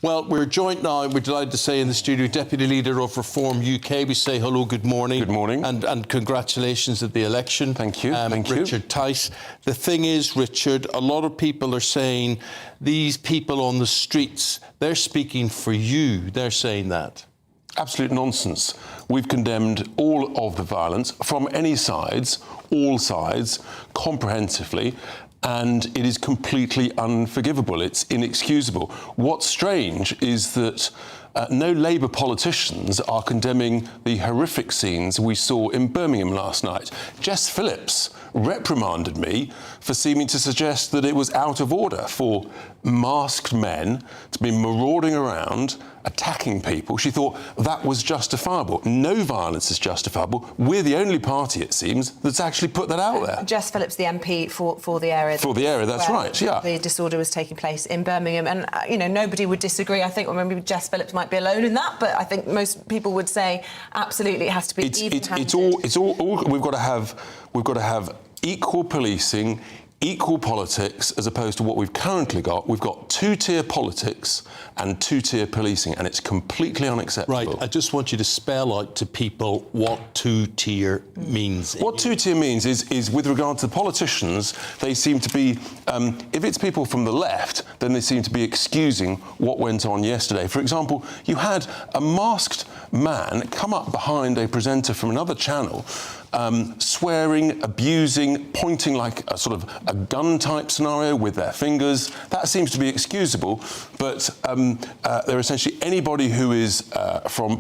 Well, we're joined now, we're delighted to say, in the studio, Deputy Leader of Reform UK. We say hello, good morning. Good morning. And congratulations at the election. Thank you. Thank you. Richard Tice. The thing is, Richard, a lot of people are saying these people on the streets, they're speaking for you. They're saying that. Absolute nonsense. We've condemned all of the violence from any sides, all sides, comprehensively. And it is completely unforgivable. It's inexcusable. What's strange is that no Labour politicians are condemning the horrific scenes we saw in Birmingham last night. Jess Phillips reprimanded me for seeming to suggest that it was out of order for masked men to be marauding around, attacking people. She thought that was justifiable. No violence is justifiable. We're the only party, it seems, that's actually put that out there. Jess Phillips, the MP for the area. For the area, that's right, yeah. The disorder was taking place in Birmingham. And, you know, nobody would disagree. I think, well, maybe Jess Phillips might be alone in that, but I think most people would say absolutely it has to be even-handed. It's all we've got to have equal policing, equal politics, as opposed to what we've currently got. We've got two-tier politics and two-tier policing, and it's completely unacceptable. Right, I just want you to spell out to people what two-tier means. What two-tier means is with regard to the politicians, they seem to be, if it's people from the left, then they seem to be excusing what went on yesterday. For example, you had a masked man come up behind a presenter from another channel, swearing, abusing, pointing like a sort of a gun-type scenario with their fingers. That seems to be excusable, but they're essentially anybody who is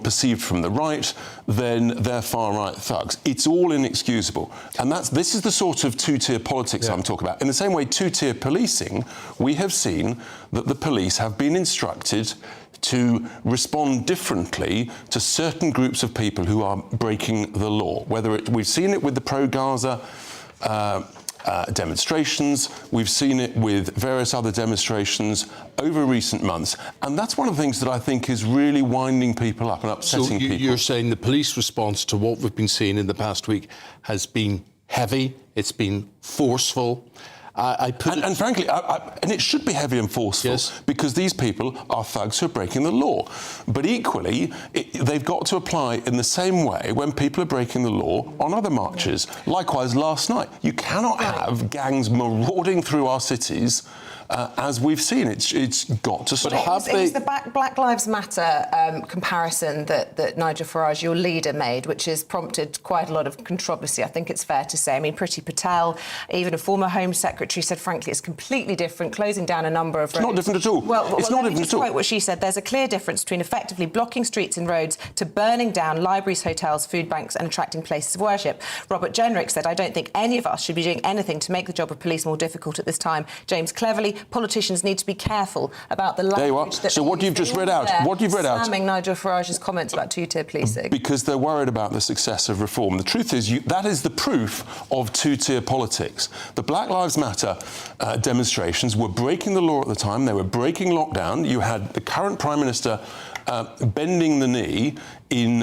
perceived from the right, then they're far-right thugs. It's all inexcusable. And this is the sort of two-tier politics I'm talking about. In the same way, two-tier policing, we have seen that the police have been instructed to respond differently to certain groups of people who are breaking the law. We've seen it with the pro-Gaza demonstrations, we've seen it with various other demonstrations over recent months, and that's one of the things that I think is really winding people up and upsetting people. You're saying the police response to what we've been seeing in the past week has been heavy, it's been forceful. And frankly, and it should be heavy and forceful, because these people are thugs who are breaking the law. But equally, they've got to apply in the same way when people are breaking the law on other marches. Likewise, last night, you cannot have gangs marauding through our cities as we've seen. It's got to stop. It was the Black Lives Matter comparison that Nigel Farage, your leader, made, which has prompted quite a lot of controversy, I think it's fair to say. I mean, Priti Patel, even a former Home Secretary, said, frankly, it's completely different, closing down a number of roads. It's not different at all. It's not different at all. Quote what she said, there's a clear difference between effectively blocking streets and roads to burning down libraries, hotels, food banks and attracting places of worship. Robert Jenrick said, I don't think any of us should be doing anything to make the job of police more difficult at this time. James Cleverly, politicians need to be careful about the language that... So what you've just read out, slamming Nigel Farage's comments about two-tier policing. Because they're worried about the success of reform. The truth is, that is the proof of two-tier politics. The Black Lives Matter demonstrations were breaking the law at the time. They were breaking lockdown. You had the current Prime Minister bending the knee in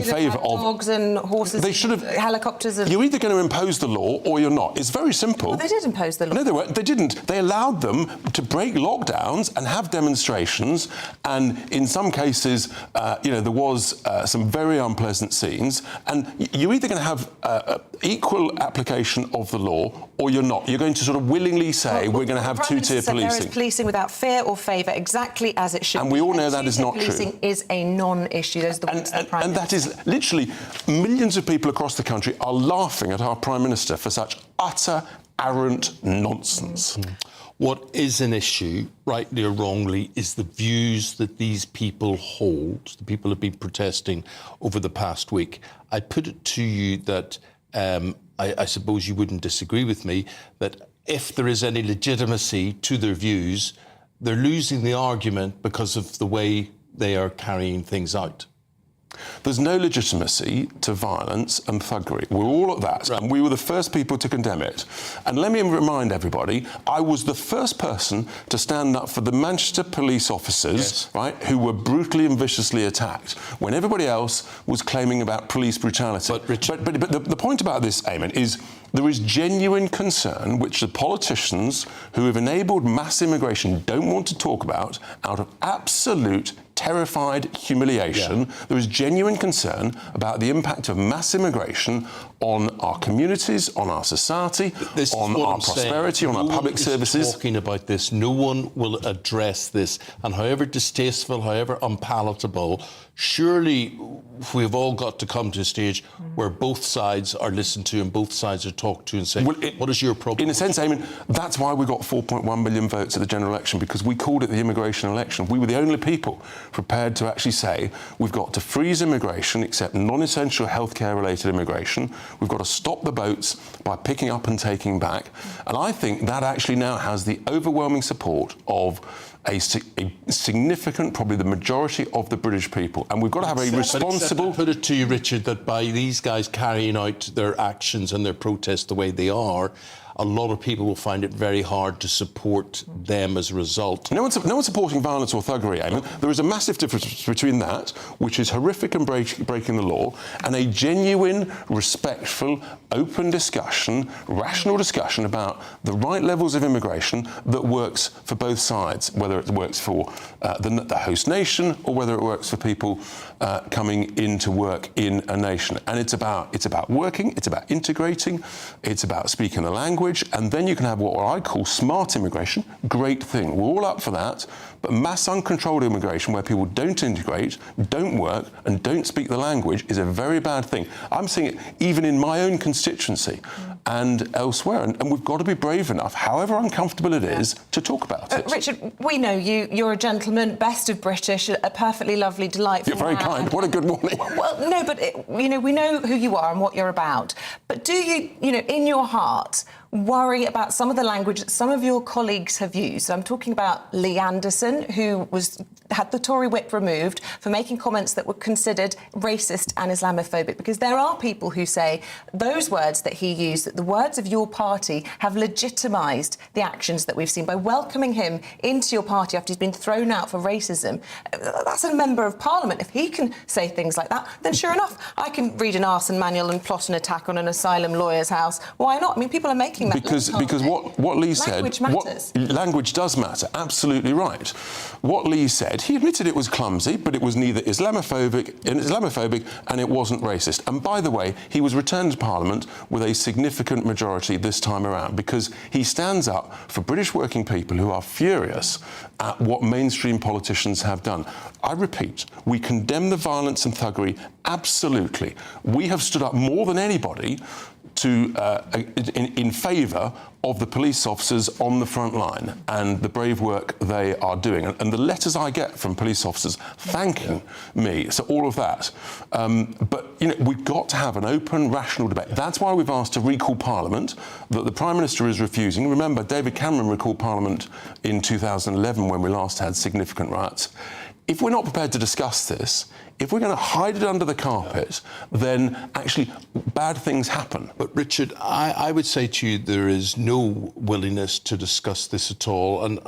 favour of dogs and horses. They should have helicopters. You're either going to impose the law or you're not. It's very simple. Well, they did impose the law. No, they weren't. They didn't. They allowed them to break lockdowns and have demonstrations. And in some cases, there was some very unpleasant scenes. And you're either going to have equal application of the law or you're not. You're going to sort of willingly say we're going to have two-tier policing. There is policing without fear or favour, exactly as it should be. And we all know that is not true. Policing is a non-issue. Those are the and that is literally millions of people across the country are laughing at our Prime Minister for such utter, arrant nonsense. What is an issue, rightly or wrongly, is the views that these people hold, the people have been protesting over the past week. I put it to you that I suppose you wouldn't disagree with me, that if there is any legitimacy to their views, they're losing the argument because of the way they are carrying things out. There's no legitimacy to violence and thuggery. We're all at that, and we were the first people to condemn it. And let me remind everybody, I was the first person to stand up for the Manchester police officers, right, who were brutally and viciously attacked, when everybody else was claiming about police brutality. But the point about this, Eamon, is There is genuine concern, which the politicians who have enabled mass immigration don't want to talk about, out of absolute terrified humiliation. Yeah. There is genuine concern about the impact of mass immigration on our communities, on our society, on our prosperity, on our public services. Talking about this, no one will address this, and however distasteful, however unpalatable, surely we've all got to come to a stage where both sides are listened to and both sides are talked to and say, what is your problem? In a sense, Eamon, that's why we got 4.1 million votes at the general election, because we called it the immigration election. We were the only people prepared to actually say we've got to freeze immigration, except non-essential healthcare-related immigration. We've got to stop the boats by picking up and taking back. And I think that actually now has the overwhelming support of a significant, probably the majority of the British people. And we've got to have a responsible... I put it to you, Richard, that by these guys carrying out their actions and their protests the way they are, a lot of people will find it very hard to support them as a result. No one's supporting violence or thuggery, Eamon. There is a massive difference between that, which is horrific and breaking the law, and a genuine, respectful, open discussion, rational discussion about the right levels of immigration that works for both sides, whether it works for the host nation or whether it works for people coming into work in a nation. And it's about working, it's about integrating, it's about speaking the language, and then you can have what I call smart immigration. Great thing. We're all up for that. But mass uncontrolled immigration, where people don't integrate, don't work, and don't speak the language, is a very bad thing. I'm seeing it even in my own constituency and elsewhere. And we've got to be brave enough, however uncomfortable it is, to talk about it. Richard, we know you. You're a gentleman, best of British, a perfectly lovely, delightful You're very man. kind. What a good morning. Well, no, but, we know who you are and what you're about. But do you, in your heart, worry about some of the language that some of your colleagues have used? So I'm talking about Lee Anderson, who had the Tory whip removed for making comments that were considered racist and Islamophobic, because there are people who say those words that he used, that the words of your party have legitimised the actions that we've seen by welcoming him into your party after he's been thrown out for racism. That's a member of Parliament. If he can say things like that, then sure enough, I can read an arson manual and plot an attack on an asylum lawyer's house. Why not? I mean, people are making that. Because what Lee said... Language matters. Language does matter, absolutely right. What Lee said, he admitted it was clumsy, but it was neither Islamophobic and it wasn't racist. And by the way, he was returned to Parliament with a significant majority this time around, because he stands up for British working people who are furious at what mainstream politicians have done. I repeat, we condemn the violence and thuggery, absolutely. We have stood up more than anybody in favour of the police officers on the front line and the brave work they are doing. And the letters I get from police officers thanking me, so all of that. But, we've got to have an open, rational debate. That's why we've asked to recall Parliament, that the Prime Minister is refusing. Remember, David Cameron recalled Parliament in 2011 when we last had significant riots. If we're not prepared to discuss this, if we're going to hide it under the carpet, then actually bad things happen. But Richard, I would say to you there is no willingness to discuss this at all. And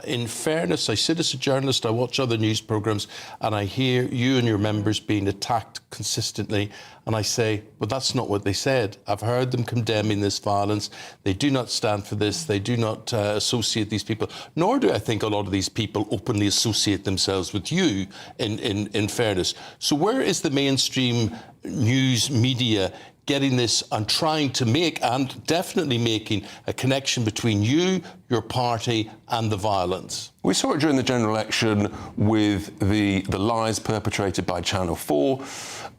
in fairness, I sit as a journalist, I watch other news programmes, and I hear you and your members being attacked consistently. And I say, but that's not what they said. I've heard them condemning this violence. They do not stand for this. They do not associate these people. Nor do I think a lot of these people openly associate themselves with you, in fairness. So where is the mainstream news media getting this and trying to make, and definitely making, a connection between you, your party and the violence? We saw it during the general election with the lies perpetrated by Channel 4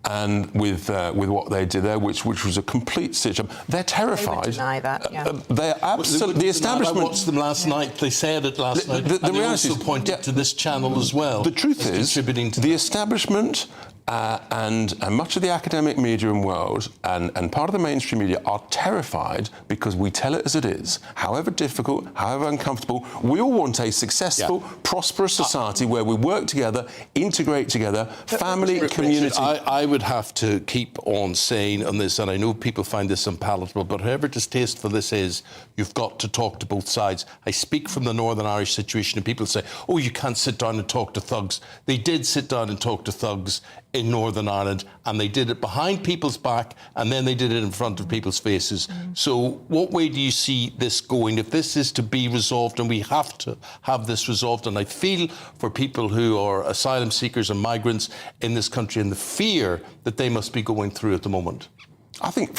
and with what they did there, which was a complete stitch-up. They're terrified. They would deny that, yeah. They're absolutely... The establishment... I watched them last night. They said it last night. The and they reality also pointed to this channel as well. The truth is, contributing to the establishment and much of the academic media and world and part of the mainstream media are terrified because we tell it as it is. However difficult, however uncomfortable, we all want a successful, prosperous society where we work together, integrate together, family, community... I would have to keep on saying on this, and I know people find this unpalatable, but however distasteful this is, you've got to talk to both sides. I speak from the Northern Irish situation, and people say, oh, you can't sit down and talk to thugs. They did sit down and talk to thugs in Northern Ireland, and they did it behind people's back, and then they did it in front of people's faces. So what way do you see this going? If this is to be resolved, and we have to have this resolved, and I feel for people who are asylum seekers and migrants in this country and the fear that they must be going through at the moment. I think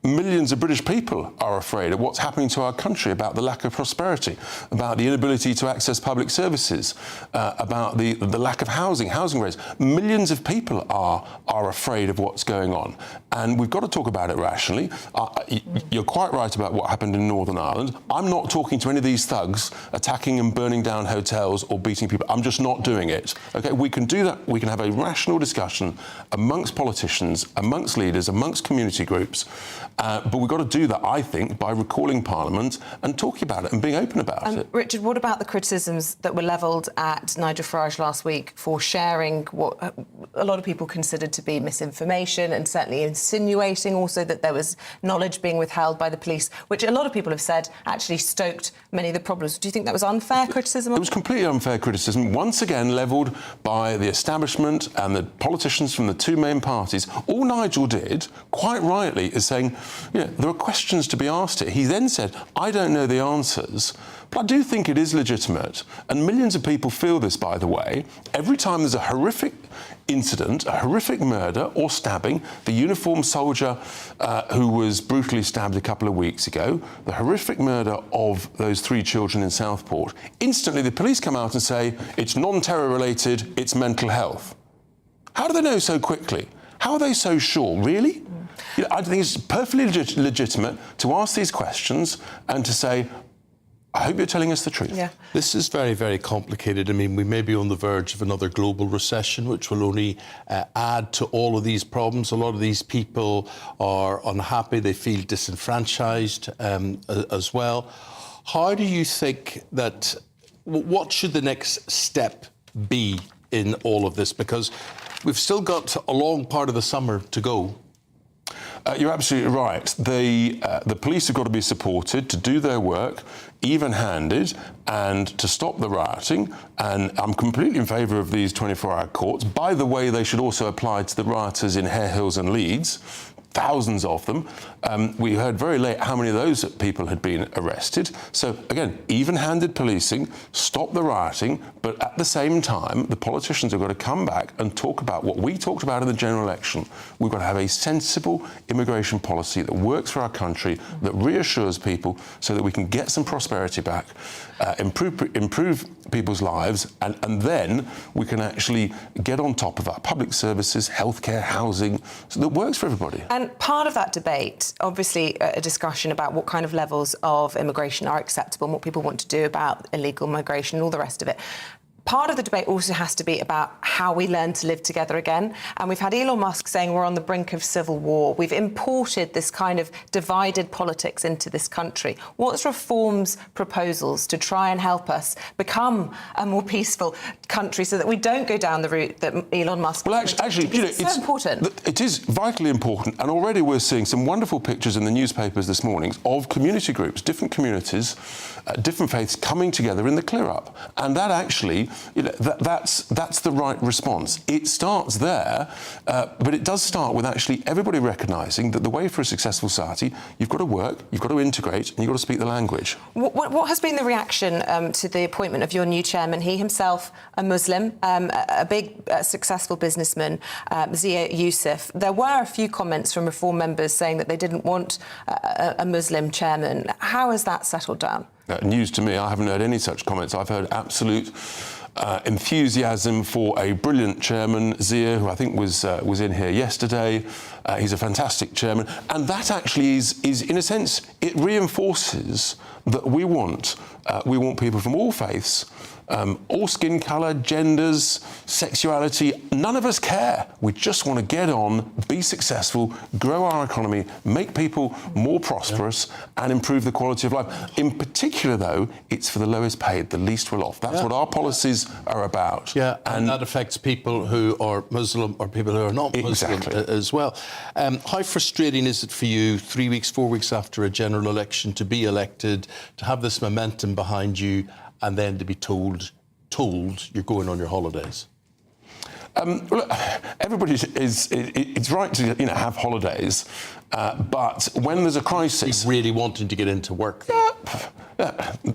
millions of British people are afraid of what's happening to our country, about the lack of prosperity, about the inability to access public services, about the lack of housing rates. Millions of people are afraid of what's going on. And we've got to talk about it rationally. You're quite right about what happened in Northern Ireland. I'm not talking to any of these thugs attacking and burning down hotels or beating people. I'm just not doing it. Okay, we can do that. We can have a rational discussion amongst politicians, amongst leaders, amongst community groups. But we've got to do that, I think, by recalling Parliament and talking about it and being open about it. Richard, what about the criticisms that were levelled at Nigel Farage last week for sharing what a lot of people considered to be misinformation, and certainly insinuating also that there was knowledge being withheld by the police, which a lot of people have said actually stoked many of the problems? Do you think that was unfair criticism? It was completely unfair criticism, once again levelled by the establishment and the politicians from the two main parties. All Nigel did, quite rightly, is saying, there are questions to be asked here. He then said, I don't know the answers, but I do think it is legitimate. And millions of people feel this, by the way. Every time there's a horrific incident, a horrific murder or stabbing, the uniformed soldier who was brutally stabbed a couple of weeks ago, the horrific murder of those 3 children in Southport, instantly the police come out and say, it's non-terror related, it's mental health. How do they know so quickly? How are they so sure? Really? I think it's perfectly legitimate to ask these questions and to say, I hope you're telling us the truth. Yeah. This is very, very complicated. I mean, we may be on the verge of another global recession, which will only add to all of these problems. A lot of these people are unhappy. They feel disenfranchised as well. How do you think that, what should the next step be in all of this? Because we've still got a long part of the summer to go. You're absolutely right. The police have got to be supported to do their work, even-handed, and to stop the rioting. And I'm completely in favour of these 24-hour courts. By the way, they should also apply to the rioters in Hare Hills and Leeds. Thousands of them. We heard very late how many of those people had been arrested. So, again, even-handed policing, stop the rioting, but at the same time, the politicians have got to come back and talk about what we talked about in the general election. We've got to have a sensible immigration policy that works for our country, that reassures people so that we can get some prosperity back, improve people's lives, and then we can actually get on top of our public services, healthcare, housing, so that works for everybody. And part of that debate, obviously, a discussion about what kind of levels of immigration are acceptable and what people want to do about illegal migration and all the rest of it. Part of the debate also has to be about how we learn to live together again. And we've had Elon Musk saying we're on the brink of civil war. We've imported this kind of divided politics into this country. What's Reform's proposals to try and help us become a more peaceful country so that we don't go down the route that Elon Musk... Well, actually, it's so important. It is vitally important. And already we're seeing some wonderful pictures in the newspapers this morning of community groups, different communities, different faiths coming together in the clear-up. And that actually... that's the right response. It starts there, but it does start with actually everybody recognising that the way for a successful society, you've got to work, you've got to integrate, and you've got to speak the language. What has been the reaction to the appointment of your new chairman? He himself, a Muslim, a big, successful businessman, Zia Youssef. There were a few comments from Reform members saying that they didn't want a Muslim chairman. How has that settled down? News to me. I haven't heard any such comments. I've heard absolute enthusiasm for a brilliant chairman, Zia, who I think was in here yesterday. He's a fantastic chairman, and that actually is in a sense, it reinforces that we want people from all faiths, all skin colour, genders, sexuality. None of us care. We just want to get on, be successful, grow our economy, make people more prosperous, and improve the quality of life. In particular, though, it's for the lowest paid, the least well off. That's what our policies are about. Yeah, and that affects people who are Muslim or people who are not Muslim as well. How frustrating is it for you, 3 weeks, 4 weeks after a general election, to be elected, to have this momentum behind you, and then to be told you're going on your holidays? Look, everybody it's right to have holidays, but when there's a crisis, Really wanting to get into work.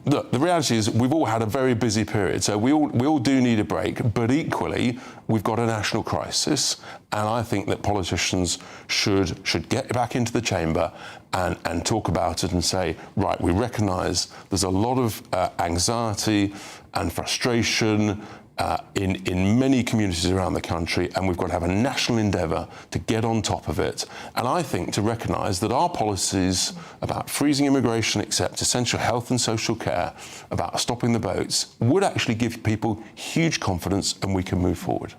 look, the reality is we've all had a very busy period, so we all do need a break. But equally, we've got a national crisis, and I think that politicians should get back into the chamber and talk about it and say, right, we recognise there's a lot of anxiety and frustration in many communities around the country, and we've got to have a national endeavour to get on top of it. And I think to recognise that our policies about freezing immigration except essential health and social care, about stopping the boats, would actually give people huge confidence, and we can move forward.